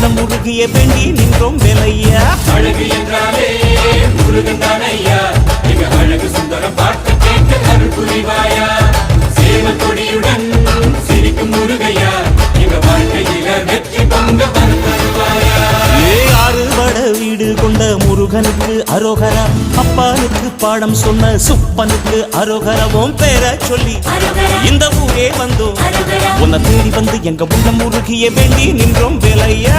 உள்ளம் முருகிய வேண்டி நின்றோம் வேலையா. அழகு என்றாலே முருகன் தானையா, எங்க அழகு சுந்தரம் பாட்டு கேட்டு அருள் புரிவாயா. சேவல் கொடியுடன் சிரிக்கும் முருகையா, எங்க வாழ்க்கையில வெற்றி பொங்க தருவாயா. ஆறுபட வீடு கொண்ட முருகனுக்கு அரோகரா, அப்பானுக்கு பாடம் சொன்ன சுப்பனுக்கு அரோகரவும் பேர சொல்லி இந்த ஊரே வந்தோம். உன்னை தேடி வந்து எங்க உள்ளம் முருகிய வேண்டி நின்றோம் வேலையா.